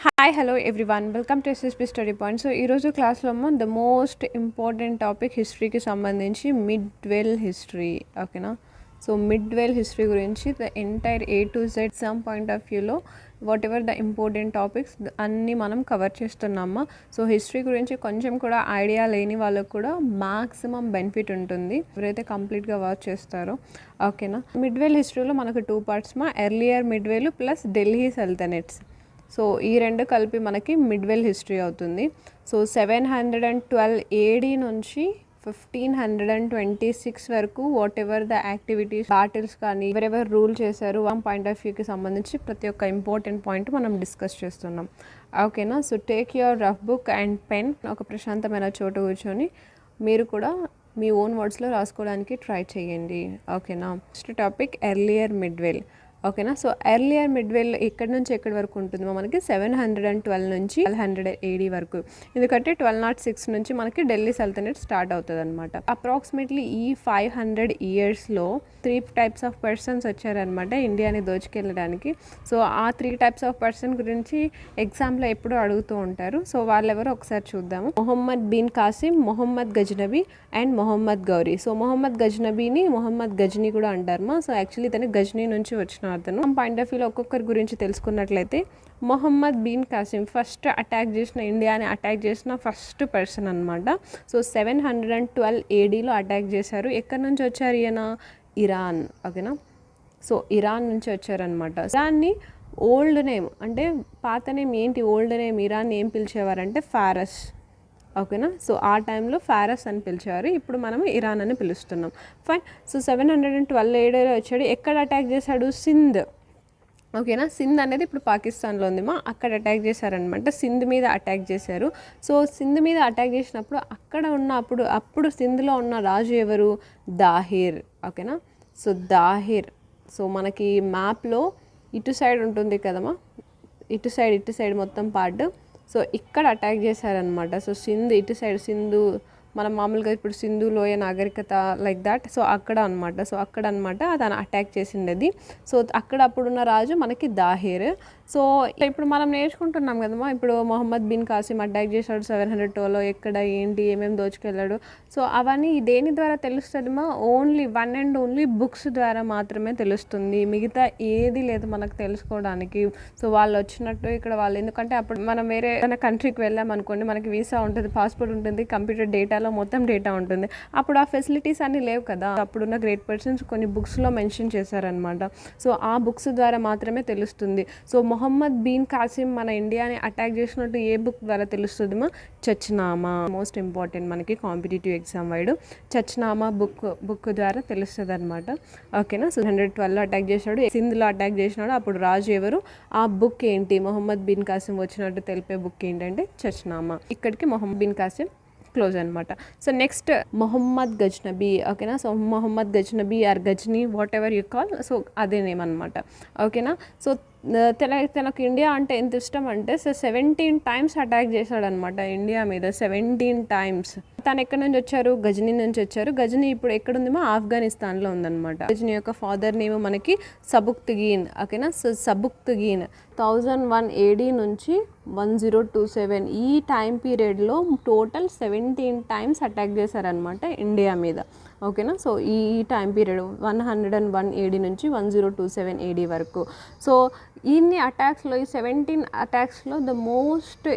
Hi hello everyone welcome to SSP study point. So ఈరోజు క్లాస్లో the most important topic హిస్టరీకి సంబంధించి medieval history. ఓకేనా? సో మిడ్-వెల్ హిస్టరీ గురించి the entire A to Z some point of వ్యూలో whatever the important topics అన్నీ మనం cover చేస్తున్నామా. సో హిస్టరీ గురించి కొంచెం కూడా ఐడియా లేని వాళ్ళకు కూడా మ్యాక్సిమం బెనిఫిట్ ఉంటుంది ఎవరైతే కంప్లీట్గా వర్క్ చేస్తారో. ఓకేనా? మిడ్-వెల్ హిస్టరీలో మనకు 2 parts earlier medieval plus Delhi sultanates. So ఈ రెండు కలిపి మనకి మిడ్-వెల్ హిస్టరీ అవుతుంది. సో 712 AD నుంచి 1526 వరకు whatever the activities battles కానీ ఎవరెవరు రూల్ చేశారు వన్ పాయింట్ ఆఫ్ వ్యూకి సంబంధించి ప్రతి ఒక్క ఇంపార్టెంట్ పాయింట్ మనం డిస్కస్ చేస్తున్నాం. ఓకేనా? So take your rough book and pen, ఒక ప్రశాంతమైన చోటు కూర్చొని మీరు కూడా మీ ఓన్ వర్డ్స్లో రాసుకోవడానికి ట్రై చేయండి. ఓకేనా? Next topic earlier mid-well. ఓకేనా? సో ఎర్లియర్ మిడ్-వెల్ ఎక్కడి నుంచి ఎక్కడి వరకు ఉంటుందో మనకి 712 నుంచి 1200 AD వరకు. ఎందుకంటే 1206 నుంచి మనకి ఢిల్లీ సల్తనెట్ స్టార్ట్ అవుతుంది అనమాట. అప్రాక్సిమేట్లీ ఈ 500 yearsలో 3 types ఆఫ్ పర్సన్స్ వచ్చారనమాట ఇండియాని దోచుకెళ్ళడానికి. సో ఆ 3 types ఆఫ్ పర్సన్ గురించి ఎగ్జామ్లో ఎప్పుడూ అడుగుతూ ఉంటారు. సో వాళ్ళెవరో ఒకసారి చూద్దాము. మొహమ్మద్ బిన్ కాసిం, మొహమ్మద్ గజ్నబీ అండ్ మొహమ్మద్ గౌరీ. సో మొహమ్మద్ గజ్నబీని మొహమ్మద్ గజ్నీ కూడా అంటారు. సో యాక్చువల్లీ తను గజ్నీ నుంచి వచ్చిన అతను. పాయింట్ ఆఫ్ వ్యూలో ఒక్కొక్కరి గురించి తెలుసుకున్నట్లయితే మొహమ్మద్ బిన్ కాసిం ఫస్ట్ ఇండియాని అటాక్ చేసిన ఫస్ట్ పర్సన్ అనమాట. సో 712 ADలో అటాక్ చేశారు. ఎక్కడి నుంచి వచ్చారు ఈయన? ఇరాన్. ఓకేనా? సో ఇరాన్ నుంచి వచ్చారనమాట. ఇరాన్ని ఓల్డ్ నేమ్ అంటే పాత నేమ్ ఏంటి? ఓల్డ్ నేమ్ ఇరాన్ ఏం పిలిచేవారంటే ఫారస్. ఓకేనా? సో ఆ టైంలో ఫారస్ అని పిలిచేవారు, ఇప్పుడు మనం ఇరాన్ అని పిలుస్తున్నాం. ఫైన్. సో 712 ADలో వచ్చాడు. ఎక్కడ అటాక్ చేశాడు? సింధ్. ఓకేనా? సింధ్ అనేది ఇప్పుడు పాకిస్తాన్లో ఉంది అక్కడ అటాక్ చేశారనమాట. సింధ్ మీద అటాక్ చేశారు. సో సింధ్ మీద అటాక్ చేసినప్పుడు అక్కడ ఉన్న అప్పుడు సింధ్లో ఉన్న రాజు ఎవరు? దాహిర్. ఓకేనా? సో దాహిర్. సో మనకి మ్యాప్లో ఇటు సైడ్ ఉంటుంది కదమ్మా, ఇటు సైడ్ మొత్తం పార్ట్. సో ఇక్కడ అటాక్ చేశారనమాట. సో సింధ్ ఇటు సైడ్, సింధు మనం మామూలుగా ఇప్పుడు సింధు లోయ నాగరికత లైక్ దాట్. సో అక్కడ అనమాట తను అటాక్ చేసిండేది. సో అక్కడ అప్పుడున్న రాజు మనకి దాహిర్. సో ఇప్పుడు మనం నేర్చుకుంటున్నాం కదమ్మా, ఇప్పుడు మొహమ్మద్ బిన్ కాసిం అటాక్ చేశాడు 712లో, ఎక్కడ ఏంటి ఏమేమి దోచుకెళ్ళాడు. సో అవన్నీ దేని ద్వారా తెలుస్తుందమ్మా? Only one and only books ద్వారా మాత్రమే తెలుస్తుంది. మిగతా ఏది లేదు మనకు తెలుసుకోవడానికి. సో వాళ్ళు వచ్చినట్టు ఇక్కడ వాళ్ళు, ఎందుకంటే అప్పుడు మనం వేరే కంట్రీకి వెళ్ళాం అనుకోండి, మనకి వీసా ఉంటుంది, పాస్పోర్ట్ ఉంటుంది, కంప్యూటర్ డేటాలో మొత్తం డేటా ఉంటుంది. అప్పుడు ఆ ఫెసిలిటీస్ అన్నీ లేవు కదా. అప్పుడున్న గ్రేట్ పర్సన్స్ కొన్ని బుక్స్లో మెన్షన్ చేశారనమాట. సో ఆ బుక్స్ ద్వారా మాత్రమే తెలుస్తుంది. సో మొహమ్మద్ బిన్ కాసిం మన ఇండియాని అటాక్ చేసినట్టు ఏ బుక్ ద్వారా తెలుస్తుందమ్మా? చచ్నామా. మోస్ట్ ఇంపార్టెంట్ మనకి కాంపిటేటివ్ ఎగ్జామ్ వైడ్ చచ్నామా బుక్ ద్వారా తెలుస్తుంది అనమాట. ఓకేనా? సో 112లో అటాక్ చేశాడు, సింధ్లో అటాక్ చేసినాడు. అప్పుడు రాజు ఎవరు? ఆ బుక్ ఏంటి? మొహమ్మద్ బిన్ కాసిం వచ్చినట్టు తెలిపే బుక్ ఏంటంటే చచ్నామా. ఇక్కడికి మొహమ్మద్ బిన్ కాసిం క్లోజ్ అనమాట. So next Mohammad Ghaznavi. ఓకేనా? So Mohammad Ghaznavi or Ghazni whatever you call, so అదే నేమ్ అనమాట. ఓకేనా? సో తనకు ఇండియా అంటే ఎంత ఇష్టం అంటే 17 times అటాక్ చేశాడనమాట ఇండియా మీద. 17 times. తను ఎక్కడి నుంచి వచ్చారు? గజ్నీ నుంచి వచ్చారు. గజ్నీ ఇప్పుడు ఎక్కడుందేమో ఆఫ్ఘనిస్తాన్లో ఉందన్నమాట. గజ్నీ యొక్క ఫాదర్ నేమ్ మనకి సబుక్తగీన్. ఓకేనా? సో సబుక్తగీన్ 1001 AD నుంచి 1027 ఈ టైం పీరియడ్లో టోటల్ 17 times అటాక్ చేశారనమాట ఇండియా మీద. ఓకేనా? సో ఈ టైం పీరియడ్ 101 AD నుంచి 1027 AD వరకు. సో ఇన్ని అటాక్స్లో, ఈ 17 అటాక్స్లో ద మోస్ట్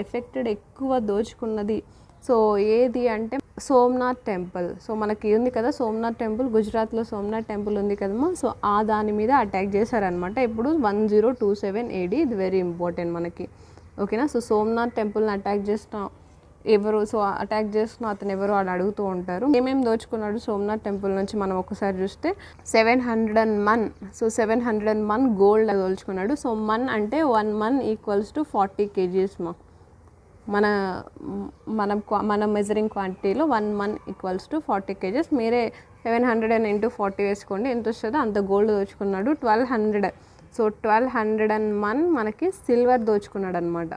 ఎఫెక్టెడ్ ఎక్కువ దోచుకున్నది సో ఏది అంటే సోమనాథ్ టెంపుల్. సో మనకి ఉంది కదా సోమనాథ్ టెంపుల్, గుజరాత్లో సోమనాథ్ టెంపుల్ ఉంది కదమ్మా. సో ఆ దాని మీద అటాక్ చేశారనమాట ఇప్పుడు 1027 AD. ఇది వెరీ ఇంపార్టెంట్ మనకి. ఓకేనా? సో సోమనాథ్ టెంపుల్ని అటాక్ చేసిన ఎవరు? సో అటాక్ చేస్తున్న అతను ఎవరు అని అడుగుతూ ఉంటారు. ఏమేమి దోచుకున్నాడు సోమనాథ్ టెంపుల్ నుంచి మనం ఒకసారి చూస్తే 701. So 701 gold దోచుకున్నాడు. సో మన్ అంటే 1 mon ఈక్వల్స్ టు 40 kgs మన మెజరింగ్ క్వాంటిటీలో 1 mon ఈక్వల్స్ టు 40 kgs. మీరే 700 into 40 వేసుకోండి, ఎంత వస్తుందో అంత గోల్డ్ దోచుకున్నాడు. 1200. సో 1201 మనకి సిల్వర్ దోచుకున్నాడు అనమాట.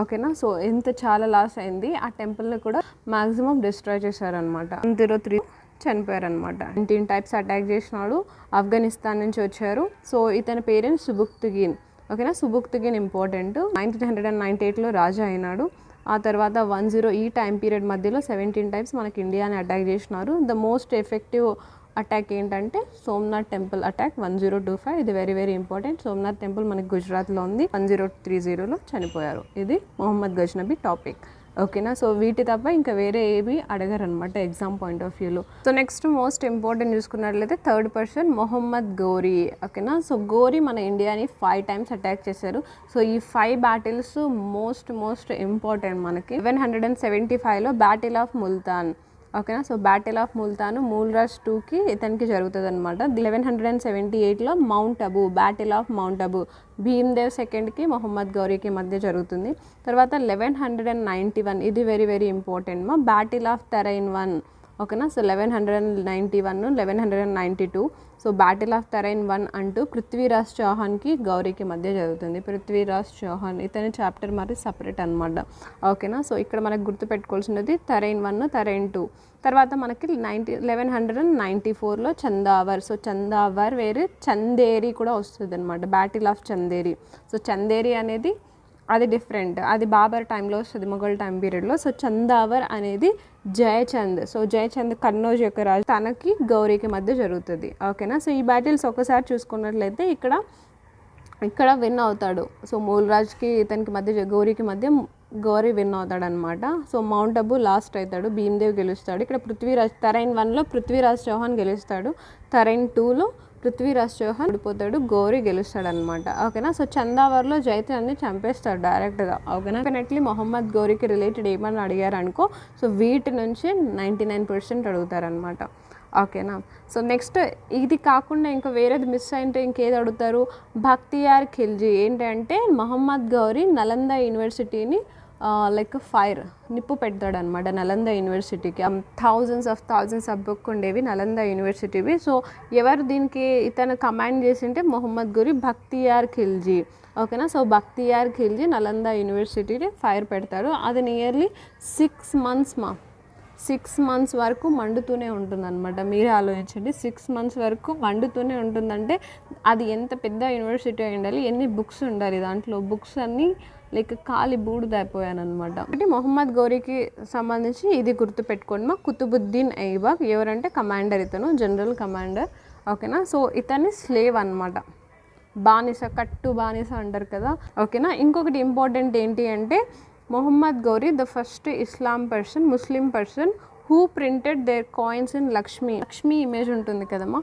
ఓకేనా? సో ఎంత చాలా లాస్ అయింది. ఆ టెంపుల్ని కూడా మ్యాక్సిమం డిస్ట్రాయ్ చేశారనమాట. 103 చనిపోయారనమాట. 19 types అటాక్ చేసినాడు. ఆఫ్ఘనిస్తాన్ నుంచి వచ్చారు. సో ఇతని పేరెంట్స్ సుబుక్తగీన్. ఓకేనా. సుబుక్తిగిన్ ఇంపార్టెంట్, 1998లో రాజా అయినాడు. ఆ తర్వాత 10 ఈ టైం పీరియడ్ మధ్యలో 17 టైమ్స్ మనకి ఇండియాని అటాక్ చేసినారు. ద మోస్ట్ ఎఫెక్టివ్ అటాక్ ఏంటంటే సోమనాథ్ టెంపుల్ అటాక్ 1025. ఇది very very important. Somnath temple మనకి గుజరాత్లో ఉంది. 1030లో చనిపోయారు. ఇది మొహమ్మద్ గజ్నబీ టాపిక్. ఓకేనా. సో వీటి తప్ప ఇంకా వేరే ఏవి అడగరు అనమాట ఎగ్జామ్ పాయింట్ ఆఫ్ వ్యూలో. సో నెక్స్ట్ మోస్ట్ ఇంపార్టెంట్ చూసుకున్నట్లయితే థర్డ్ పర్సన్ మొహమ్మద్ గోరీ. ఓకేనా. సో గోరీ మన ఇండియాని 5 టైమ్స్ అటాక్ చేశారు. సో ఈ 5 బ్యాటిల్స్ మోస్ట్ ఇంపార్టెంట్ మనకి. 1175లో బ్యాటిల్ ఆఫ్ ముల్తాన్. ఓకేనా. So battle of Multan Mulraj 2కి ఇతనికి జరుగుతుంది అనమాట. 1178లో Mount Abu, battle of Mount Abu Bhimdev సెకండ్కి మొహమ్మద్ గౌరీకి మధ్య జరుగుతుంది. తర్వాత 1191 ఇది వెరీ వెరీ ఇంపార్టెంట్ మా, బ్యాటిల్ ఆఫ్ తరైన్ 1. ఓకేనా. So 1191, 1192 so battle of Tarain 1 అంటూ పృథ్వీరాజ్ చౌహాన్కి గౌరీకి మధ్య జరుగుతుంది. పృథ్వీరాజ్ చౌహాన్ ఇతని చాప్టర్ మరి సపరేట్ అనమాట. ఓకేనా. సో ఇక్కడ మనకు గుర్తుపెట్టుకోవాల్సినది తరైన్ 1, తరైన్ 2. తర్వాత మనకి 1194లో చందావర్. సో చందావర్ వేరే, చందేరి కూడా వస్తుంది అనమాట, battle of Chanderi. So Chanderi అనేది అది డిఫరెంట్, అది బాబర్ టైంలో వస్తుంది, మొఘల్ టైం పీరియడ్లో. సో చందావర్ అనేది జయచంద్. సో జయచంద్ కన్నౌజ్ యొక్క రాజు, తనకి గౌరీకి మధ్య జరుగుతుంది. ఓకేనా. సో ఈ బ్యాటిల్స్ ఒకసారి చూసుకున్నట్లయితే ఇక్కడ విన్ అవుతాడు. సో మూల్రాజ్కి ఇతనికి మధ్య, గౌరీకి మధ్య గౌరీ విన్ అవుతాడు అనమాట. సో మౌంట్ అబూ లాస్ట్ అవుతాడు, భీమ్దేవ్ గెలుస్తాడు. ఇక్కడ పృథ్వీరాజ్ తరైన్ 1లో పృథ్వీరాజ్ చౌహాన్ గెలుస్తాడు, తరైన్ 2లో పృథ్వీరాజ్ చౌహాన్ ఓడిపోతాడు, గౌరీ గెలుస్తాడు అనమాట. ఓకేనా. సో చందావర్లో జైత్యాన్ని చంపేస్తాడు డైరెక్ట్గా. ఓకేనా. డెఫినెట్లీ మొహమ్మద్ గౌరీకి రిలేటెడ్ ఏమని అడిగారు అనుకో, సో వీటి నుంచి 99% అడుగుతారనమాట. ఓకేనా. సో నెక్స్ట్ ఇది కాకుండా ఇంకా వేరేది మిస్ అయితే ఇంకేది అడుగుతారు, బఖ్తియార్ ఖిల్జీ. ఏంటంటే మొహమ్మద్ గౌరీ నలంద యూనివర్సిటీని లైక్ నిప్పు పెడతాడు అనమాట నలంద యూనివర్సిటీకి. థౌజండ్స్ ఆఫ్ బుక్ ఉండేవి నలంద యూనివర్సిటీవి. సో ఎవరు దీనికి ఇతను కమాండ్ చేసింటే మొహమ్మద్ గౌరీ బఖ్తియార్ ఖిల్జీ. ఓకేనా. సో బఖ్తియార్ ఖిల్జీ నలంద యూనివర్సిటీని ఫైర్ పెడతాడు. అది నియర్లీ 6 మంత్స్ వరకు మండుతూనే ఉంటుంది అనమాట. మీరే ఆలోచించండి, 6 మంత్స్ వరకు మండుతూనే ఉంటుందంటే అది ఎంత పెద్ద యూనివర్సిటీ అయి ఉండాలి, ఎన్ని బుక్స్ ఉండాలి దాంట్లో. బుక్స్ అన్నీ లైక్ కాలి బూడిదైపోయాను అనమాట. అంటే మొహమ్మద్ గౌరీకి సంబంధించి ఇది గుర్తుపెట్టుకోండి మా, కుతుబుద్దీన్ ఐబాక్. ఎవరంటే కమాండర్, ఇతను జనరల్ కమాండర్. ఓకేనా. సో ఇతన్ని స్లేవ్ అనమాట, బానిస, కట్టు బానిస అంటారు కదా. ఓకేనా. ఇంకొకటి ఇంపార్టెంట్ ఏంటి అంటే Mohammad Ghori the first Muslim person who printed their coins in Lakshmi image ఉంటుంది కదమ్మా,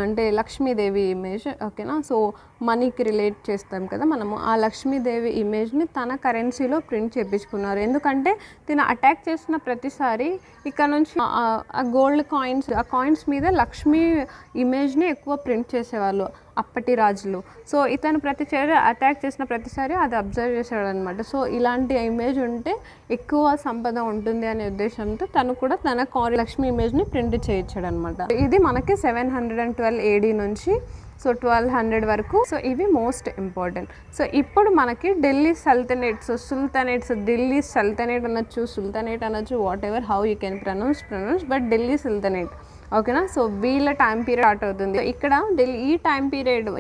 అంటే లక్ష్మీదేవి ఇమేజ్. ఓకేనా. సో మనీకి రిలేట్ చేస్తాం కదా మనము, ఆ లక్ష్మీదేవి ఇమేజ్ని తన కరెన్సీలో ప్రింట్ చేయించుకున్నారు. ఎందుకంటే తిన అటాక్ చేసిన ప్రతిసారి ఇక్కడ నుంచి ఆ గోల్డ్ కాయిన్స్, ఆ కాయిన్స్ మీద లక్ష్మీ ఇమేజ్ని ఎక్కువ ప్రింట్ చేసేవాళ్ళు అప్పటి రాజులు. సో ఇతను అటాక్ చేసిన ప్రతిసారి అది అబ్జర్వ్ చేశాడు అనమాట. సో ఇలాంటి ఇమేజ్ ఉంటే ఎక్కువ సంపద ఉంటుంది అనే ఉద్దేశంతో తను కూడా తన లక్ష్మీ ఇమేజ్ని ప్రింట్ చేయించాడు అనమాట. ఇది మనకి 712 AD నుంచి సో 1200 వరకు. సో ఇవి మోస్ట్ ఇంపార్టెంట్. సో ఇప్పుడు మనకి ఢిల్లీ సుల్తనేట్స్ ఢిల్లీ సల్తనేట్ అనొచ్చు, సుల్తనేట్ అనొచ్చు, whatever how you can pronounce, but Delhi sultanate. ఓకేనా. సో వీళ్ళ టైం పీరియడ్ స్టార్ట్ అవుతుంది. ఇక్కడ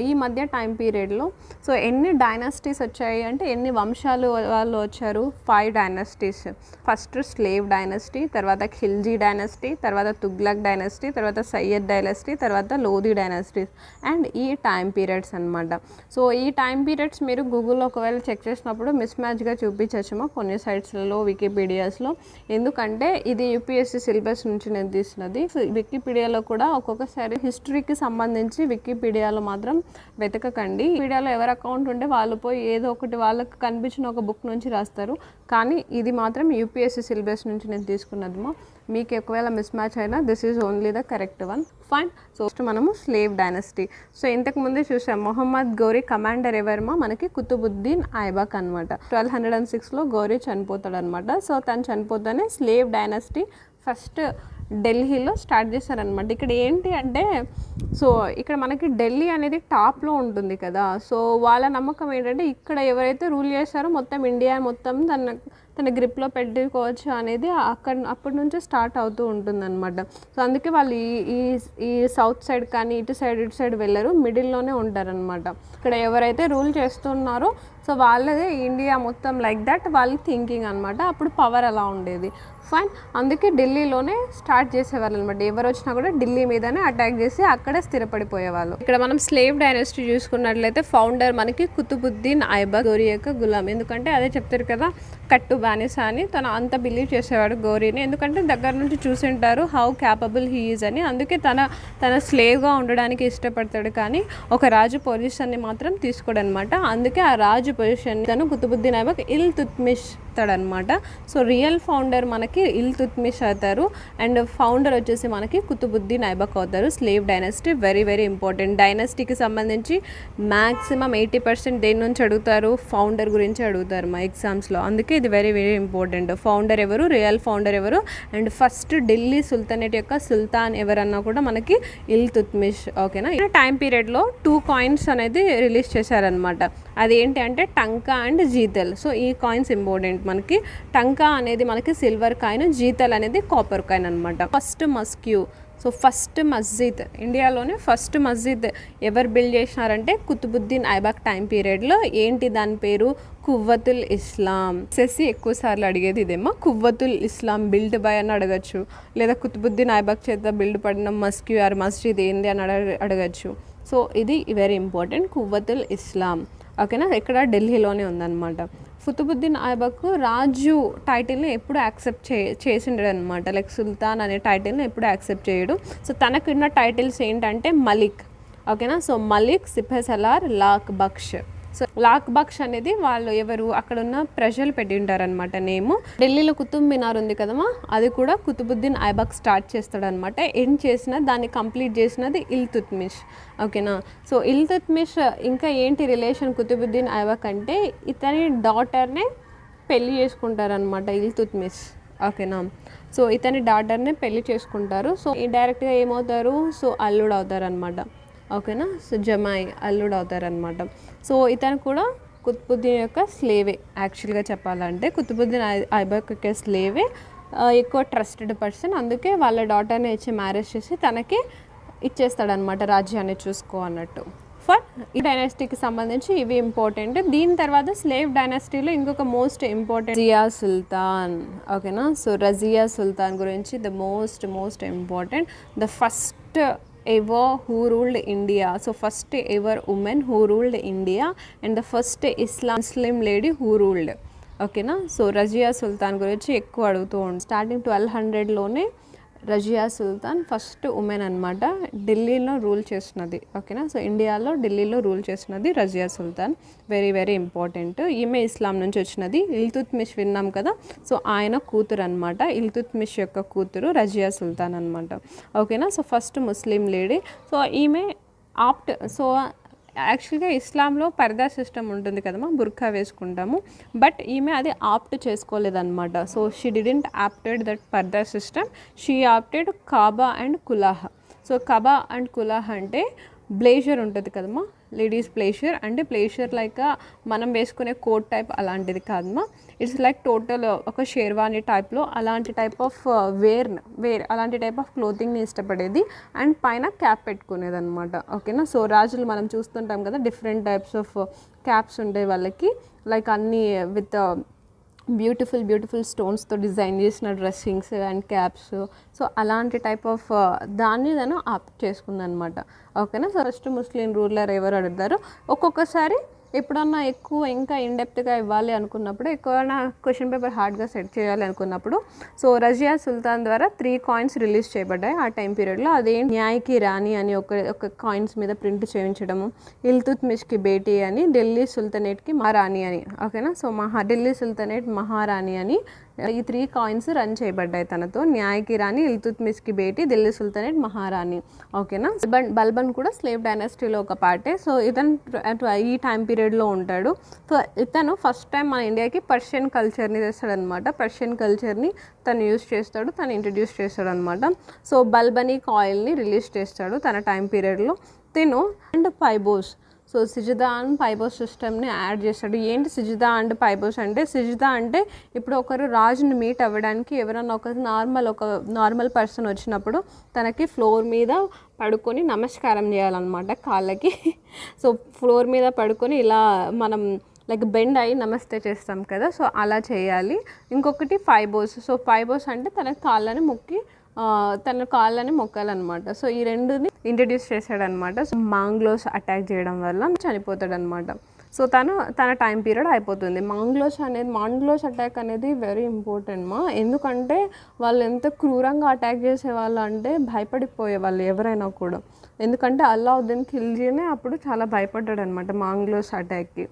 ఈ మధ్య టైం పీరియడ్లో సో ఎన్ని డైనాసిటీస్ వచ్చాయి అంటే, ఎన్ని వంశాలు వాళ్ళు వచ్చారు, 5 డైనాసిటీస్. ఫస్ట్ స్లేవ్ డైనాసిటీ, తర్వాత ఖిల్జీ డైనాసిటీ, తర్వాత తుగ్లక్ డైనాసిటీ, తర్వాత సయ్యద్ డైనాసిటీ, తర్వాత లోధి డైనాసిటీస్. అండ్ ఈ టైం పీరియడ్స్ అనమాట. సో ఈ టైం పీరియడ్స్ మీరు గూగుల్లో ఒకవేళ చెక్ చేసినప్పుడు మిస్ మ్యాచ్గా చూపించచ్చుమో కొన్ని సైట్స్లలో, వికీపీడియాస్లో. ఎందుకంటే ఇది యూపీఎస్సీ సిలబస్ నుంచి నేను తీసినది. సో వికీపీడియాలో కూడా ఒక్కొక్కసారి హిస్టరీకి సంబంధించి వికీపీడియాలో మాత్రం వెతకకండి. వికీపీడియాలో ఎవరి అకౌంట్ ఉంటే వాళ్ళు పోయి ఏదో ఒకటి వాళ్ళకి కనిపించిన ఒక బుక్ నుంచి రాస్తారు. కానీ ఇది మాత్రం యూపీఎస్సీ సిలబస్ నుంచి నేను తీసుకున్నదిమో. మీకు ఒకవేళ మిస్ మ్యాచ్ అయినా this is only the correct one. Fine. So మనము స్లేవ్ డైనాసిటీ. సో ఇంతకుముందే చూసాం మొహమ్మద్ గౌరీ కమాండర్ ఎవరమో మనకి కుతుబుద్దీన్ ఐబాక్ అనమాట. 1206లో గౌరీ చనిపోతాడు అనమాట. సో తను చనిపోతానే స్లేవ్ డైనాసిటీ ఫస్ట్ ఢిల్లీలో స్టార్ట్ చేశారనమాట. ఇక్కడ ఏంటి అంటే సో ఇక్కడ మనకి ఢిల్లీ అనేది టాప్లో ఉంటుంది కదా, సో వాళ్ళ నమ్మకం ఏంటంటే ఇక్కడ ఎవరైతే రూల్ చేశారో మొత్తం ఇండియా మొత్తం తన గ్రిప్లో పెట్టుకోవచ్చు అనేది అప్పటి నుంచే స్టార్ట్ అవుతూ ఉంటుందన్నమాట. సో అందుకే వాళ్ళు ఈ సౌత్ సైడ్ కానీ ఇటు సైడ్ వెళ్ళరు, మిడిల్లోనే ఉంటారనమాట. ఇక్కడ ఎవరైతే రూల్ చేస్తున్నారో సో వాళ్ళదే ఇండియా మొత్తం లైక్ దట్ వాళ్ళ థింకింగ్ అనమాట. అప్పుడు పవర్ అలా ఉండేది. ఫైన్, అందుకే ఢిల్లీలోనే స్టార్ట్ చేసేవాళ్ళు అనమాట. ఎవరు వచ్చినా కూడా ఢిల్లీ మీదనే అటాక్ చేసి అక్కడే స్థిరపడిపోయేవాళ్ళు. ఇక్కడ మనం స్లేవ్ డైనస్టీ చూసుకున్నట్లయితే ఫౌండర్ మనకి కుతుబుద్దీన్ ఐబక్, గోరీ యొక్క గులాం. ఎందుకంటే అదే చెప్తారు కదా, కట్టు బానిస అని. తను అంత బిలీవ్ చేసేవాడు గోరీని, ఎందుకంటే దగ్గర నుంచి చూసింటారు హౌ క్యాపబుల్ హీ ఈజ్ అని. అందుకే తన స్లేవ్గా ఉండడానికి ఇష్టపడతాడు, కానీ ఒక రాజు పొజిషన్ని మాత్రం తీసుకోడు అనమాట. అందుకే ఆ రాజు పొజిషన్ తను కుతుబుద్దీన్ ఐబక్ ఇల్తుత్మిష్ అనమాట. సో రియల్ ఫౌండర్ మనకి ఇల్తుత్మిష్ అవుతారు అండ్ ఫౌండర్ వచ్చేసి మనకి కుతుబుద్దీన్ ఐబక్ అవుతారు. Slave dynasty very very important. డైనస్టీకి సంబంధించి మ్యాక్సిమం 80% దేని నుంచి అడుగుతారు, ఫౌండర్ గురించి అడుగుతారు మా ఎగ్జామ్స్లో. అందుకే ఇది వెరీ వెరీ ఇంపార్టెంట్. ఫౌండర్ ఎవరు, రియల్ ఫౌండర్ ఎవరు, అండ్ ఫస్ట్ ఢిల్లీ సుల్తానేట్ యొక్క సుల్తాన్ ఎవరన్నా కూడా మనకి ఇల్తుత్మిష్. ఓకేనా. ఈ టైం పీరియడ్లో 2 కాయిన్స్ అనేది రిలీజ్ చేశారనమాట. అది ఏంటి అంటే టంకా అండ్ జీతల్. సో ఈ కాయిన్స్ ఇంపార్టెంట్ మనకి. టంకా అనేది మనకి సిల్వర్ కాయిన్, జీతల్ అనేది కాపర్ కాయిన్ అనమాట. ఫస్ట్ మస్క్యూ, సో ఫస్ట్ మస్జిద్, ఇండియాలోనే ఫస్ట్ మస్జిద్ ఎవరు బిల్డ్ చేసినారంటే కుతుబుద్దీన్ ఐబక్ టైం పీరియడ్లో. ఏంటి దాని పేరు, కువ్వతుల్ ఇస్లాం. ఎక్కువ సార్లు అడిగేది ఇదేమో, కువ్వతుల్ ఇస్లాం బిల్డ్ బై అని అడగచ్చు, లేదా కుతుబుద్దీన్ ఐబక్ చేత బిల్డ్ పడిన మస్క్యూ ఆర్ మస్జిద్ ఏంది అని అడగచ్చు. సో ఇది వెరీ ఇంపార్టెంట్, కువ్వతుల్ ఇస్లాం. ఓకేనా. ఇక్కడ ఢిల్లీలోనే ఉందన్నమాట. కుతుబుద్దీన్ ఐబక్ రాజు టైటిల్ని ఎప్పుడు యాక్సెప్ట్ చేసిండడు అనమాట. లైక్ సుల్తాన్ అనే టైటిల్ని ఎప్పుడు యాక్సెప్ట్ చేయడు. సో తనకున్న టైటిల్స్ ఏంటంటే మలిక్. ఓకేనా. సో మలిక్, సిపహ్ సలార్, లాక్ బక్ష్. సో లాక్ బక్ష్ అనేది వాళ్ళు ఎవరు అక్కడ ఉన్న ప్రజలు పెట్టి ఉంటారనమాట నేము. ఢిల్లీలో కుతుబ్ మినార్ ఉంది కదమ్మా, అది కూడా కుతుబుద్దీన్ ఐబక్ స్టార్ట్ చేస్తాడనమాట. ఎండ్ చేసిన దాన్ని కంప్లీట్ చేసినది ఇల్తుత్మిష్. ఓకేనా. సో ఇల్తుత్మిష్ ఇంకా ఏంటి రిలేషన్ కుతుబుద్దీన్ ఐబక్ అంటే ఇతని డాటర్నే పెళ్లి చేసుకుంటారనమాట ఇల్తుత్మిష్. ఓకేనా. సో ఇతని డాటర్నే పెళ్లి చేసుకుంటారు. సో డైరెక్ట్గా ఏమవుతారు, సో అల్లుడు అవుతారు అనమాట. ఓకేనా. సో జమాయి, అల్లుడు అవుతారనమాట. సో ఇతను కూడా కుతుబుద్దీన్ యొక్క స్లేవే. యాక్చువల్గా చెప్పాలంటే కుతుబుద్దీన్ ఐబక్ యొక్క స్లేవే, ఎక్కువ ట్రస్టెడ్ పర్సన్. అందుకే వాళ్ళ డాటర్ని ఇచ్చి మ్యారేజ్ చేసి తనకి ఇచ్చేస్తాడనమాట, రాజ్యాన్ని చూసుకో అన్నట్టు. ఫర్ ఈ డైనాసిటీకి సంబంధించి ఇవి ఇంపార్టెంట్. దీని తర్వాత స్లేవ్ డైనాసిటీలో ఇంకొక మోస్ట్ ఇంపార్టెంట్ రజియా సుల్తాన్. ఓకేనా. సో రజియా సుల్తాన్ గురించి the most important, the first ever who ruled India. So first ever woman who ruled India and the first Muslim lady who ruled. ఓకేనా. సో రజియా సుల్తాన్ గురించి ఎక్కువ అడుగుతూ ఉంది. స్టార్టింగ్ 1200లోనే రజియా సుల్తాన్ ఫస్ట్ ఉమెన్ అనమాట, ఢిల్లీలో రూల్ చేసినది. ఓకేనా. సో ఇండియాలో ఢిల్లీలో రూల్ చేసినది Razia Sultan. Very very important. ఈమె ఇస్లాం నుంచి వచ్చినది. ఇల్తుత్మిష్ విన్నాం కదా, సో ఆయన కూతురు అనమాట. ఇల్తుత్మిష్ యొక్క కూతురు రజియా సుల్తాన్ అనమాట. ఓకేనా. సో ఫస్ట్ ముస్లిం లేడీ. సో ఈమె సో యాక్చువల్గా ఇస్లాంలో పర్దా సిస్టమ్ ఉంటుంది కదమ్మా, బుర్ఖా వేసుకుంటాము. బట్ ఈమె అది ఆప్ట్ చేసుకోలేదన్నమాట. So she didn't opted that purdah system, she opted కాబా అండ్ కులాహ్. సో కాబా అండ్ కులాహ్ అంటే బ్లేజర్ ఉంటుంది కదమ్మా, లేడీస్ ప్లేషర్. అంటే ప్లేషర్ లైక్ మనం వేసుకునే కోట్ టైప్ అలాంటిది కాదమ్మా. ఇట్స్ లైక్ టోటల్ ఒక షేర్వానీ టైప్లో అలాంటి టైప్ ఆఫ్ వేర్ అలాంటి టైప్ ఆఫ్ క్లోతింగ్ని ఇష్టపడేది. అండ్ పైన క్యాప్ పెట్టుకునేది అనమాట. ఓకేనా. సో రాజులు మనం చూస్తుంటాం కదా, డిఫరెంట్ టైప్స్ ఆఫ్ క్యాప్స్ ఉంటాయి వాళ్ళకి, లైక్ అన్నీ విత్ బ్యూటిఫుల్ స్టోన్స్తో డిజైన్ చేసిన డ్రెస్సింగ్స్ అండ్ క్యాప్స్. సో అలాంటి టైప్ ఆఫ్ దాన్ని తను ఆప్ట్ చేసుకుందనమాట. ఓకేనా. సో ఫస్ట్ ముస్లిం రూలర్ ఎవరు అడుగుతారు. ఒక్కొక్కసారి ఎప్పుడన్నా ఎక్కువ ఇంకా ఇన్డెప్త్గా ఇవ్వాలి అనుకున్నప్పుడు, ఎక్కువైనా క్వశ్చన్ పేపర్ హార్డ్గా సెట్ చేయాలి అనుకున్నప్పుడు, సో రజియా సుల్తాన్ ద్వారా 3 కాయిన్స్ రిలీజ్ చేయబడ్డాయి ఆ టైం పీరియడ్లో. అదేం న్యాయ్కి రాణి అని ఒక కాయిన్స్ మీద ప్రింట్ చేయించడము, ఇల్తుత్మిష్కి బేటీ అని, ఢిల్లీ సుల్తానేట్కి మహారాణి అని. ఓకేనా. సో ఢిల్లీ సుల్తానేట్ మహారాణి అని ఈ 3 కాయిన్స్ రన్ చేయబడ్డాయి తనతో. న్యాయకి రాణి, ఇల్తుత్మిష్కి బేటీ, ఢిల్లీ సుల్తానేట్ మహారాణి. ఓకేనా. బల్బన్ కూడా స్లేవ్ డైనాసిటీలో ఒక పార్టే. సో ఇతను ఈ టైం పీరియడ్లో ఉంటాడు. సో ఇతను ఫస్ట్ టైం మన ఇండియాకి పర్షియన్ కల్చర్ని తెస్తాడనమాట. పర్షియన్ కల్చర్ని తను యూస్ చేస్తాడు, తను ఇంట్రడ్యూస్ చేస్తాడు అనమాట. సో బల్బనిక్ ఆయిల్ని రిలీజ్ చేస్తాడు తన టైం పీరియడ్లో. తిను అండ్ పైబోస్, సో సిజిదా అండ్ పైబోస్ సిస్టమ్ని యాడ్ చేస్తాడు. ఏంటి సిజిదా అండ్ పైబోస్ అంటే? సిజిదా అంటే ఇప్పుడు ఒకరు రాజుని మీట్ అవ్వడానికి ఎవరైనా ఒక నార్మల్ పర్సన్ వచ్చినప్పుడు తనకి ఫ్లోర్ మీద పడుకొని నమస్కారం చేయాలన్నమాట కాళ్ళకి. సో ఫ్లోర్ మీద పడుకొని ఇలా మనం లైక్ బెండ్ అయ్యి నమస్తే చేస్తాం కదా, సో అలా చేయాలి. ఇంకొకటి ఫైబోస్. సో ఫైబోస్ అంటే తన కాళ్ళని మొక్కాలన్నమాట. సో ఈ రెండుని ఇంట్రడ్యూస్ చేశాడనమాట. సో మాంగ్లోస్ అటాక్ చేయడం వల్ల చనిపోతాడనమాట. సో తన టైం పీరియడ్ అయిపోతుంది. మాంగ్లోస్ అటాక్ అనేది వెరీ ఇంపార్టెంట్ ఎందుకంటే వాళ్ళు ఎంత క్రూరంగా అటాక్ చేసేవాళ్ళు అంటే భయపడిపోయేవాళ్ళు ఎవరైనా కూడా. ఎందుకంటే అల్లావుద్దీన్ ఖిల్జీనే అప్పుడు చాలా భయపడ్డాడు అనమాట మాంగ్లోస్ అటాక్కి.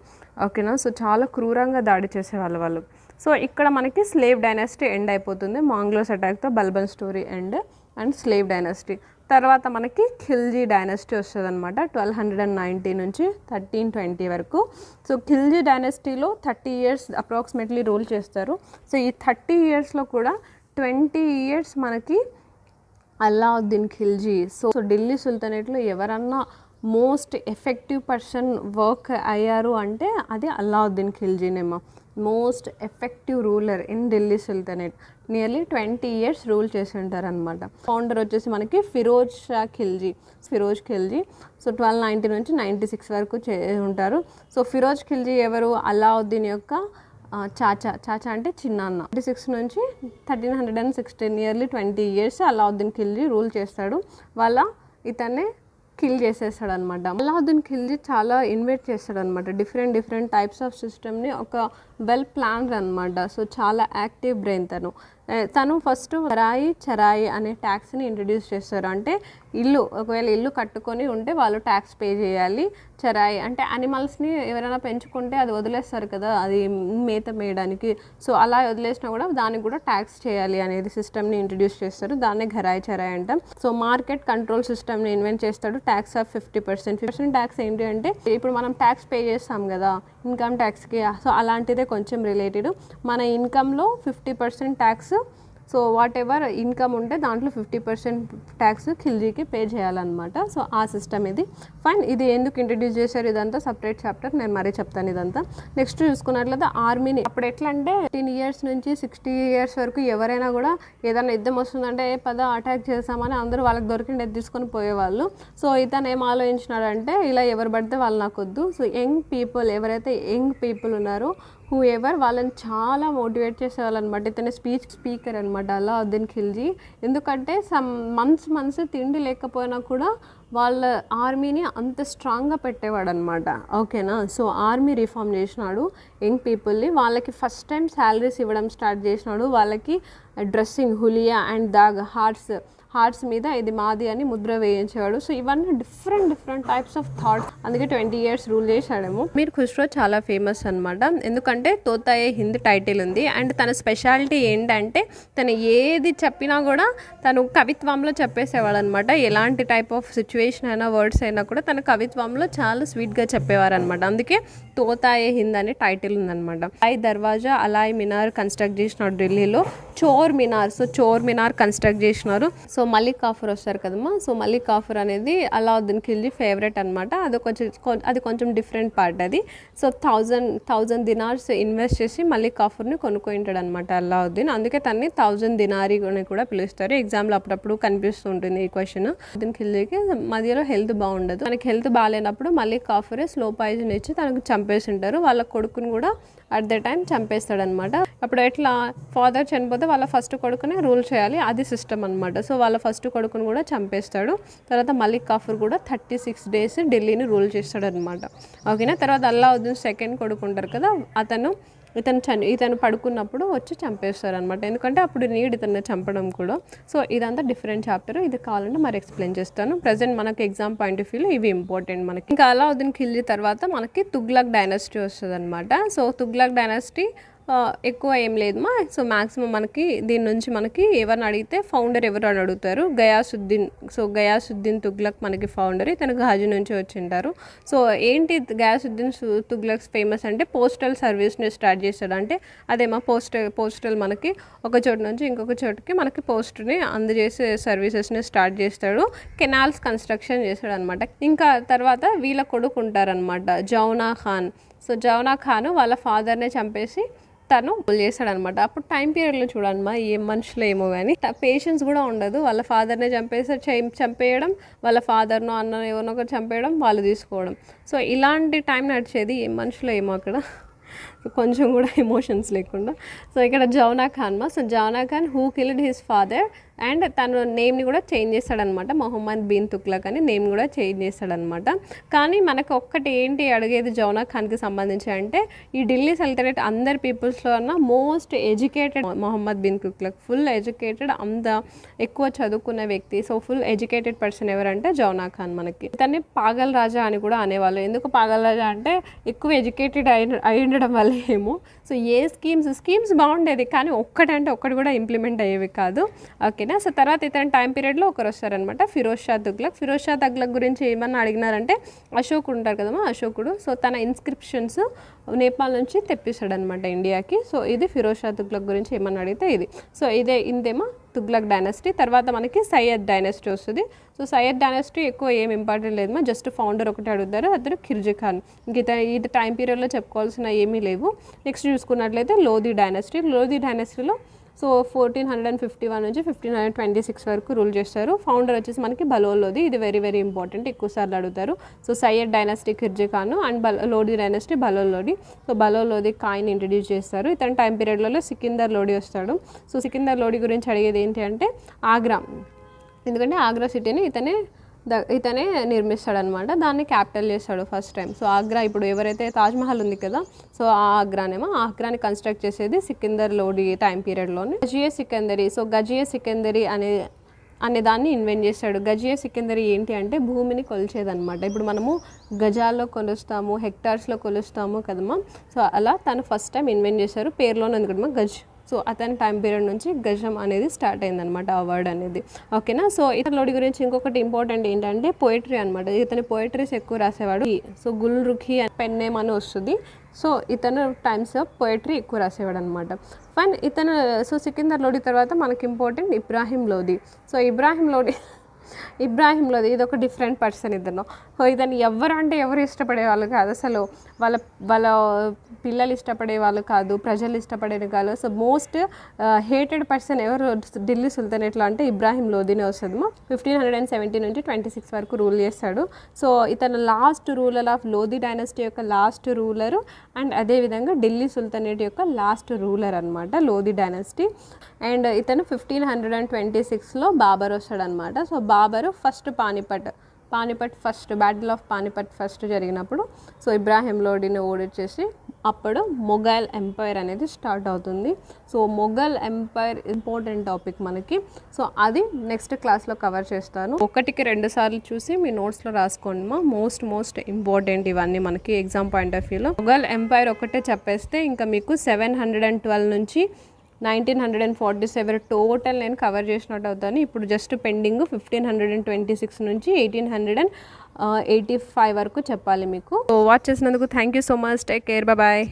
ఓకేనా. సో చాలా క్రూరంగా దాడి చేసేవాళ్ళు వాళ్ళు. సో ఇక్కడ మనకి స్లేవ్ డైనాసిటీ ఎండ్ అయిపోతుంది మాంగ్లోస్ అటాక్తో. Balban story end and slave dynasty. తర్వాత మనకి ఖిల్జీ డైనాసిటీ వస్తుంది అనమాట 1290 నుంచి 1320 వరకు. సో ఖిల్జీ డైనాసిటీలో 30 years అప్రాక్సిమేట్లీ రూల్ చేస్తారు. సో ఈ 30 yearsలో కూడా 20 years మనకి అల్లావుద్దీన్ ఖిల్జీ. సో ఢిల్లీ సుల్తానేట్లో ఎవరన్నా మోస్ట్ ఎఫెక్టివ్ పర్సన్ వర్క్ అయ్యారు అంటే అది అల్లావుద్దీన్ ఖిల్జీనేమో. Most effective ruler in Delhi sultanate. Nearly 20 years rule చేసి ఉంటారు అనమాట. ఫౌండర్ వచ్చేసి మనకి ఫిరోజ్ ఖిల్జీ. సో 1290 నుంచి 96 వరకు ఉంటారు. సో ఫిరోజ్ ఖిల్జీ ఎవరు? అల్లావుద్దీన్ యొక్క చాచా అంటే చిన్నాన్న. 96 నుంచి 1316 nearly 20 years Alauddin Khilji rule చేస్తాడు. ఇతన్నే కిల్ చేసేస్తాడు అనమాట. అల్లావుద్దీన్ ఖిల్జీ చాలా ఇన్వైట్ చేస్తాడు అనమాట. డిఫరెంట్ టైప్స్ ఆఫ్ సిస్టమ్ని ఒక వెల్ ప్లాన్డ్ అనమాట. సో చాలా యాక్టివ్ బ్రెయిన్ తను ఫస్ట్ చరాయి అనే ట్యాక్స్ని ఇంట్రడ్యూస్ చేస్తారు. అంటే ఒకవేళ ఇల్లు కట్టుకొని ఉంటే వాళ్ళు ట్యాక్స్ పే చేయాలి. చరాయి అంటే యానిమల్స్ని ఎవరైనా పెంచుకుంటే అది వదిలేస్తారు కదా, అది మేత మేయడానికి. సో అలా వదిలేసినా కూడా దానికి కూడా ట్యాక్స్ చేయాలి అనేది సిస్టమ్ని ఇంట్రడ్యూస్ చేస్తారు. దాన్నే చరాయి అంటాం. సో మార్కెట్ కంట్రోల్ సిస్టమ్ని ఇన్వెంట్ చేస్తాడు. Tax of 50%. ట్యాక్స్ ఏంటి అంటే ఇప్పుడు మనం ట్యాక్స్ పే చేస్తాం కదా ఇన్కమ్ ట్యాక్స్కి. సో అలాంటిదే కొంచెం రిలేటెడ్. మన ఇన్కమ్లో 50% tax. So what ever income ఉంటే దాంట్లో 50% ట్యాక్స్ ఖిల్జీకి పే చేయాలన్నమాట. సో ఆ సిస్టమ్ ఇది. ఫైన్. ఇది ఎందుకు ఇంట్రడ్యూస్ చేశారు ఇదంతా సపరేట్ చాప్టర్, నేను మరీ చెప్తాను ఇదంతా. నెక్స్ట్ చూసుకున్నట్లయితే ఆర్మీని అప్పుడు ఎట్లా అంటే 10 years నుంచి 60 years వరకు ఎవరైనా కూడా ఏదైనా యుద్ధం వస్తుందంటే అటాక్ చేస్తామని అందరూ వాళ్ళకి దొరికిండేది తీసుకొని పోయేవాళ్ళు. సో ఇతను ఏం ఆలోచించినాడంటే ఇలా ఎవరు పడితే వాళ్ళు నాకు వద్దు. సో ఎవరైతే యంగ్ పీపుల్ ఉన్నారో ఎవర్ వాళ్ళని చాలా మోటివేట్ చేసేవాళ్ళు అనమాట. ఇతని స్పీకర్ అనమాట అల్లావుద్దీన్ ఖిల్జీ. ఎందుకంటే మంత్స్ తిండి లేకపోయినా కూడా వాళ్ళ ఆర్మీని అంత స్ట్రాంగ్గా పెట్టేవాడు అనమాట. ఓకేనా. సో ఆర్మీ రిఫార్మ్ చేసినాడు యంగ్ పీపుల్ని. వాళ్ళకి ఫస్ట్ టైం శాలరీస్ ఇవ్వడం స్టార్ట్ చేసినాడు. వాళ్ళకి డ్రెస్సింగ్ హులియా అండ్ దాగ్ హార్ట్స్ మీద ఇది మాది అని ముద్ర వేయించేవాడు. సో ఇవన్నీ డిఫరెంట్ టైప్స్ ఆఫ్ థాట్. అందుకే 20 years రూల్ చేశాడేమో. మీర్ ఖుష్రో చాలా ఫేమస్ అనమాట. ఎందుకంటే తోతాయే హింద్ టైటిల్ ఉంది. అండ్ తన స్పెషాలిటీ ఏంటంటే తను ఏది చెప్పినా కూడా తను కవిత్వంలో చెప్పేసేవాడు అనమాట. ఎలాంటి టైప్ ఆఫ్ సిచ్యువేషన్ అయినా వర్డ్స్ అయినా కూడా తన కవిత్వంలో చాలా స్వీట్గా చెప్పేవారు అనమాట. అందుకే తోతాయే హింద్ అనే టైటిల్ ఉందనమాట. దర్వాజా అలాయ్ మినార్ కన్స్ట్రక్ట్ చేసినాడు ఢిల్లీలో. చోర్ మినార్ కన్స్ట్రక్ట్ చేసినారు. సో మలిక్ కాఫర్ వస్తారు కదమ్మా. సో మలిక్ కాఫర్ అనేది అల్లావుద్దీన్ ఖిల్జీ ఫేవరెట్ అనమాట. అది కొంచెం డిఫరెంట్ పార్ట్ అది. సో 1000 dinars ఇన్వెస్ట్ చేసి మలిక్ కాఫర్ని కొనుక్కుంటాడు అనమాట అల్లావుద్దీన్. అందుకే తనని 1000 dinari అని కూడా పిలుస్తారు. ఎగ్జామ్లో అప్పుడప్పుడు కనిపిస్తూ ఉంటుంది ఈ క్వశ్చన్. అల్లావుద్దీన్ ఖిల్జీకి మధ్యలో హెల్త్ బాగుండదు. తనకి హెల్త్ బాగాలేనప్పుడు మలిక్ కాఫరే స్లో పాయిజన్ ఇచ్చి తనకు చంపేసి ఉంటారు. వాళ్ళ కొడుకుని కూడా అట్ ద టైం చంపేస్తాడనమాట. అప్పుడు ఎట్లా ఫాదర్ చనిపోతే వాళ్ళ ఫస్ట్ కొడుకునే రూల్ చేయాలి, అది సిస్టమ్ అనమాట. సో వాళ్ళ ఫస్ట్ కొడుకుని కూడా చంపేస్తాడు. తర్వాత మలిక్ కాఫర్ కూడా 36 days ఢిల్లీని రూల్ చేస్తాడు అనమాట. ఓకేనా. తర్వాత అల్లావుద్దీన్ సెకండ్ కొడుకు ఉంటారు కదా, ఇతను పడుకున్నప్పుడు వచ్చి చంపేస్తారు అనమాట. ఎందుకంటే అప్పుడు నీడ్ ఇతన్ని చంపడం కూడా. సో ఇదంతా డిఫరెంట్ చాప్టర్. ఇది కావాలంటే మరి ఎక్స్ప్లెయిన్ చేస్తాను. ప్రజెంట్ మనకి ఎగ్జామ్ పాయింట్ ఆఫ్ వ్యూలో ఇవి ఇంపార్టెంట్ మనకి. ఇంకా అల్లావుద్దీన్ ఖిల్జీ తర్వాత మనకి తుగ్లక్ డైనాసిటీ వస్తుంది అనమాట. సో తుగ్లక్ డైనాసిటీ ఎక్కువ ఏం లేదు మా. సో మ్యాక్సిమం మనకి దీని నుంచి మనకి ఎవరిని అడిగితే ఫౌండర్ ఎవరు అని అడుగుతారు, గయాసుద్దీన్. సో గయాసుద్దీన్ తుగ్లక్ మనకి ఫౌండర్, ఇతను ఘాజీ నుంచి వచ్చింటారు. సో ఏంటి గయాసుద్దీన్ తుగ్లక్ ఫేమస్ అంటే పోస్టల్ సర్వీస్ని స్టార్ట్ చేశాడు. అంటే అదేమో పోస్టల్ మనకి ఒక చోటు నుంచి ఇంకొక చోటుకి మనకి పోస్ట్ని అందజేసే సర్వీసెస్ని స్టార్ట్ చేస్తాడు. కెనాల్స్ కన్స్ట్రక్షన్ చేశాడు అనమాట. ఇంకా తర్వాత వీళ్ళ కొడుకు ఉంటారనమాట జౌనా ఖాన్. సో జౌనా ఖాన్ వాళ్ళ ఫాదర్నే చంపేసి తను చేస్తాడనమాట. అప్పుడు టైం పీరియడ్లో చూడమ్మా ఏం మనుషులు ఏమో కానీ పేషెన్స్ కూడా ఉండదు. వాళ్ళ ఫాదర్నే చంపేయడం, వాళ్ళ ఫాదర్ను అన్న ఎవరినో ఒకరు చంపేయడం, వాళ్ళు తీసుకోవడం. సో ఇలాంటి టైం నడిచేది. ఏం మనుషులు ఏమో అక్కడ, కొంచెం కూడా ఎమోషన్స్ లేకుండా. సో ఇక్కడ జౌనా ఖాన్ మా. So Jauna Khan who killed his father and తను నేమ్ని కూడా చేంజ్ చేస్తాడనమాట. మొహమ్మద్ బిన్ తుగ్లక్ అని నేమ్ కూడా చేంజ్ చేస్తాడనమాట. కానీ మనకు ఒక్కటి ఏంటి అడిగేది జౌనా ఖాన్కి సంబంధించి అంటే, ఈ ఢిల్లీ సల్తనట్ అందరి పీపుల్స్లో అన్న most educated Mohammad bin Tughlaq. Full educated, అంత ఎక్కువ చదువుకున్న వ్యక్తి. సో ఫుల్ ఎడ్యుకేటెడ్ పర్సన్ ఎవరంటే జౌనా ఖాన్. మనకి తన్ని పాగల్ రాజా అని కూడా అనేవాళ్ళు. ఎందుకు పాగల్ రాజా అంటే ఎక్కువ ఎడ్యుకేటెడ్ అయి ఉండడం వల్ల ఏమో. సో ఏ స్కీమ్స్ బాగుండేది కానీ ఒక్కటంటే ఒక్కటి కూడా ఇంప్లిమెంట్ అయ్యేవి కాదు. ఓకేనా. సో తర్వాత ఇతని టైం పీరియడ్లో ఒకరు వస్తారనమాట, ఫిరోజ్ షా తుగ్లక్. ఫిరోజ్ షా తుగ్లక్ గురించి ఏమన్నా అడిగినారంటే, అశోకుడు ఉంటారు కదమ్మా, అశోకుడు. సో తన ఇన్స్క్రిప్షన్స్ నేపాల్ నుంచి తెప్పిస్తాడనమాట ఇండియాకి. సో ఇది ఫిరోజ్ షా తుగ్లక్ గురించి ఏమన్నా అడిగితే ఇది. సో ఇదేమో తుగ్లక్ డైనస్టీ. తర్వాత మనకి సయ్యద్ డైనస్టీ వస్తుంది. సో సయ్యద్ డైనస్టీ ఎక్కువ ఏం ఇంపార్టెంట్ లేదు మా, జస్ట్ ఫౌండర్ ఒకటి అడుగుతారు, అతను ఖిల్జీ ఖాన్. ఇంక ఇది టైం పీరియడ్లో చెప్పుకోవాల్సిన ఏమీ లేవు. నెక్స్ట్ చూసుకున్నట్లయితే లోధి డైనస్టీ. లోధి డైనస్టీలో సో 1451 నుంచి 1526 వరకు రూల్ చేస్తారు. ఫౌండర్ వచ్చేసి మనకి బలోల్ లోధి. ఇది వెరీ వెరీ ఇంపార్టెంట్, ఎక్కువసార్లు అడుగుతారు. So Sayyid dynasty Khilji Khan and Lodhi dynasty Bahlol Lodhi. So Bahlol Lodhi coin introduce చేస్తారు. ఇతని టైం పీరియడ్లలో సికిందర్ లోధి వస్తాడు. సో సికిందర్ లోధి గురించి అడిగేది ఏంటి అంటే ఆగ్రా, ఎందుకంటే ఆగ్రా సిటీని ఇతనే నిర్మిస్తాడనమాట. దాన్ని క్యాపిటల్ చేస్తాడు ఫస్ట్ టైం. సో ఆగ్రా ఇప్పుడు ఎవరైతే తాజ్మహల్ ఉంది కదా, సో ఆ ఆగ్రాని కన్స్ట్రక్ట్ చేసేది సికిందర్ లోధి టైం పీరియడ్లోనే. గజియే సికందరీ. సో గజియే సికందరీ అనే దాన్ని ఇన్వెంట్ చేశాడు. గజియే సికందరీ ఏంటి అంటే భూమిని కొలిచేదనమాట. ఇప్పుడు మనము గజాల్లో కొలుస్తాము, హెక్టార్స్లో కొలుస్తాము కదమ్మా. సో అలా తను ఫస్ట్ టైం ఇన్వెంట్ చేశారు. పేరులోనే ఉంది కదమ్మా గజ్. సో అతని టైం పీరియడ్ నుంచి గజం అనేది స్టార్ట్ అయిందనమాట, ఆ వర్డ్ అనేది. ఓకేనా. సో ఇతని లోడి గురించి ఇంకొకటి ఇంపార్టెంట్ ఏంటంటే పోయిటరీ అనమాట. ఇతని పోయిటరీస్ ఎక్కువ రాసేవాడు. సో గుల్ రుఖి పెన్ నేమ్ అని వస్తుంది. సో ఇతను టైమ్స్ ఆఫ్ పోయిటరీ ఎక్కువ రాసేవాడు అనమాట. ఫైన్. సో సికిందర్ లోధి తర్వాత మనకి ఇంపార్టెంట్ ఇబ్రాహిం లోధి. సో ఇబ్రాహిం లోధి ఇది ఒక డిఫరెంట్ పర్సన్. ఇతను ఎవరు ఇష్టపడే వాళ్ళు కాదు అసలు. వాళ్ళ పిల్లలు ఇష్టపడే వాళ్ళు కాదు, ప్రజలు ఇష్టపడేది కాదు. సో మోస్ట్ హేటెడ్ పర్సన్ ఎవరు ఢిల్లీ సుల్తానేట్లో అంటే ఇబ్రాహిం లోధినే వస్తుంది. 1570 నుంచి 26 వరకు రూల్ చేస్తాడు. సో ఇతను last ruler of Lodhi dynasty యొక్క లాస్ట్ రూలరు అండ్ అదేవిధంగా ఢిల్లీ సుల్తానేట్ యొక్క లాస్ట్ రూలర్ అనమాట లోధి డైనస్టీ. అండ్ ఇతను 1526లో బాబర్ వస్తాడనమాట. So Babur first Panipat first battle of Panipat first జరిగినప్పుడు సో ఇబ్రాహిం లోధిని ఓడించేసి అప్పుడు మొఘల్ ఎంపైర్ అనేది స్టార్ట్ అవుతుంది. So Mughal empire important topic మనకి. సో అది నెక్స్ట్ క్లాస్లో కవర్ చేస్తాను. 1-2 సార్లు చూసి మీ నోట్స్లో రాసుకోండి మా. మోస్ట్ ఇంపార్టెంట్ ఇవన్నీ మనకి ఎగ్జామ్ పాయింట్ ఆఫ్ వ్యూలో. మొఘల్ ఎంపైర్ ఒకటే చెప్పేస్తే ఇంకా మీకు 712 నుంచి 1947 టోటల్ నేను కవర్ చేసినట్టు అవుతాను. ఇప్పుడు జస్ట్ పెండింగ్ 1526 నుంచి 1885 వరకు చెప్పాలి మీకు. సో వాచ్ చేసినందుకు thank you so much. Take care. Bye.